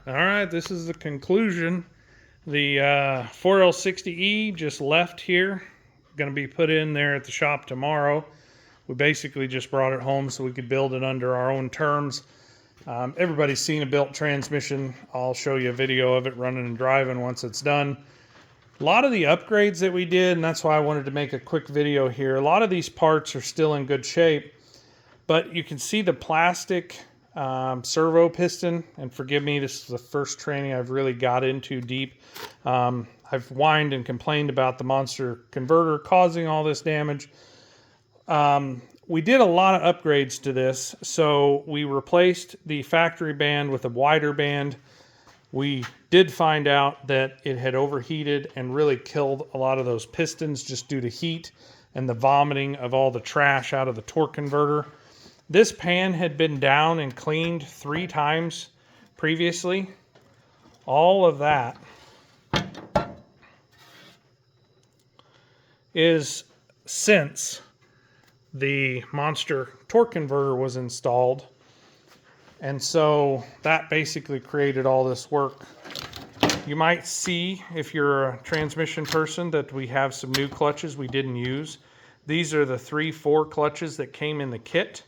All right, this is the conclusion. The 4L60E just left here. Going to be put in there at the shop tomorrow. We basically just brought it home so we could build it under our own terms. Everybody's seen a built transmission. I'll show you a video of it running and driving once it's done. A lot of the upgrades that we did, and that's why I wanted to make a quick video here. A lot of these parts are still in good shape, but you can see the plastic servo piston, and forgive me, this is the first training I've really got into deep. I've whined and complained about the monster converter causing all this damage. We did a lot of upgrades to this. So we replaced the factory band with a wider band. We did find out that it had overheated and really killed a lot of those pistons just due to heat and the vomiting of all the trash out of the torque converter. This pan had been down and cleaned 3 times previously. All of that is since the monster torque converter was installed. And so that basically created all this work. You might see, if you're a transmission person, that we have some new clutches we didn't use. These are the 3/4 clutches that came in the kit.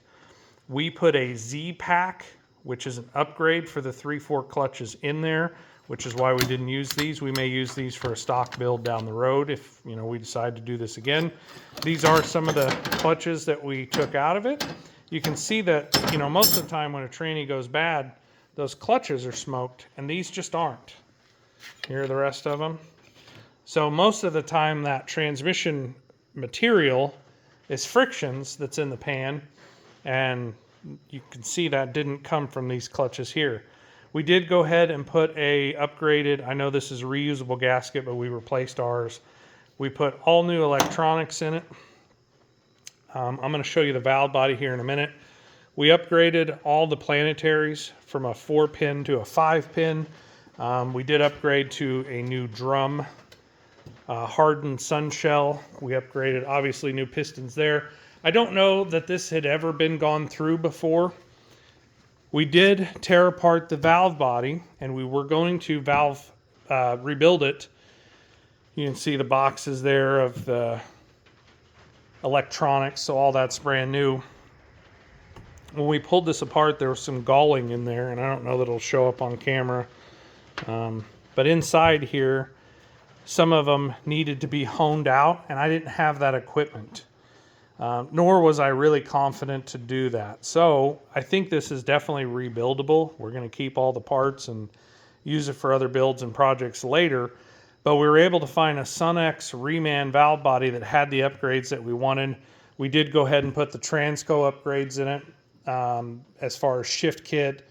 We put a Z-Pack, which is an upgrade for the 3/4 clutches in there, which is why we didn't use these. We may use these for a stock build down the road if we decide to do this again. These are some of the clutches that we took out of it. You can see that most of the time when a tranny goes bad, those clutches are smoked, and these just aren't. Here are the rest of them. So most of the time that transmission material is frictions that's in the pan, and you can see that didn't come from these clutches here. We did go ahead and put a upgraded, I know this is a reusable gasket, but we replaced ours. We put all new electronics in it. I'm going to show you the valve body here in a minute. We upgraded all the planetaries from a 4-pin to a 5-pin. We did upgrade to a new drum, hardened sun shell. We upgraded, obviously, new pistons there. I don't know that this had ever been gone through before. We did tear apart the valve body, and we were going to rebuild it. You can see the boxes there of the electronics, so all that's brand new. When we pulled this apart, there was some galling in there, and I don't know that it'll show up on camera. But inside here, some of them needed to be honed out, and I didn't have that equipment. Nor was I really confident to do that. So I think this is definitely rebuildable. We're going to keep all the parts and use it for other builds and projects later. But we were able to find a Sunex reman valve body that had the upgrades that we wanted. We did go ahead and put the Transco upgrades in it, as far as shift kit,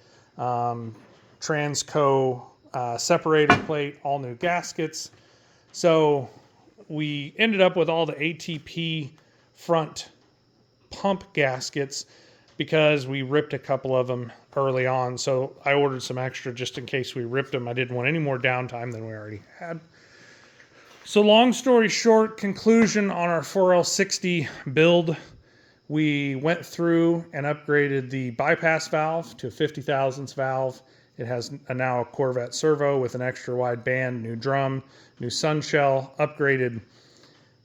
Transco separator plate, all new gaskets. So we ended up with all the ATP front pump gaskets because we ripped a couple of them early on. So I ordered some extra just in case we ripped them. I didn't want any more downtime than we already had. So long story short, conclusion on our 4L60 build, we went through and upgraded the bypass valve to a 50 thousandths valve. It has now a Corvette servo with an extra wide band, new drum, new sun shell, upgraded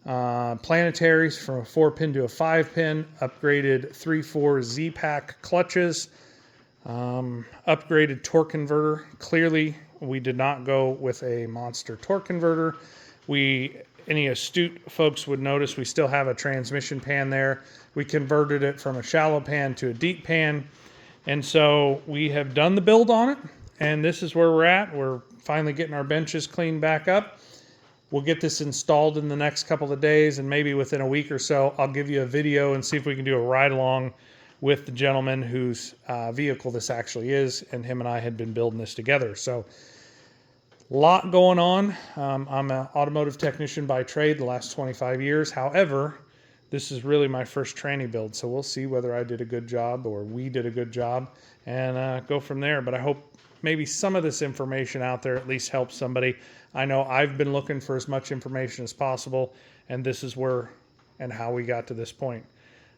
planetaries from a 4-pin to a 5-pin, upgraded 3/4 Z-Pack clutches, upgraded torque converter. Clearly, we did not go with a monster torque converter. Any astute folks would notice we still have a transmission pan there. We converted it from a shallow pan to a deep pan. And so we have done the build on it, and this is where we're at. We're finally getting our benches cleaned back up. We'll get this installed in the next couple of days, and maybe within a week or so, I'll give you a video and see if we can do a ride-along with the gentleman whose vehicle this actually is, and him and I had been building this together. So a lot going on. I'm an automotive technician by trade the last 25 years. However, this is really my first tranny build, so we'll see whether I did a good job or we did a good job and go from there. But I hope maybe some of this information out there at least helps somebody. I know I've been looking for as much information as possible, and this is where and how we got to this point.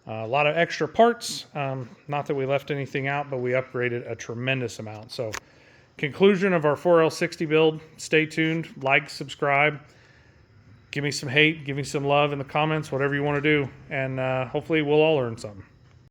A lot of extra parts, not that we left anything out, but we upgraded a tremendous amount. So conclusion of our 4L60 build. Stay tuned, like, subscribe, give me some hate, give me some love in the comments, whatever you want to do, and hopefully we'll all learn something.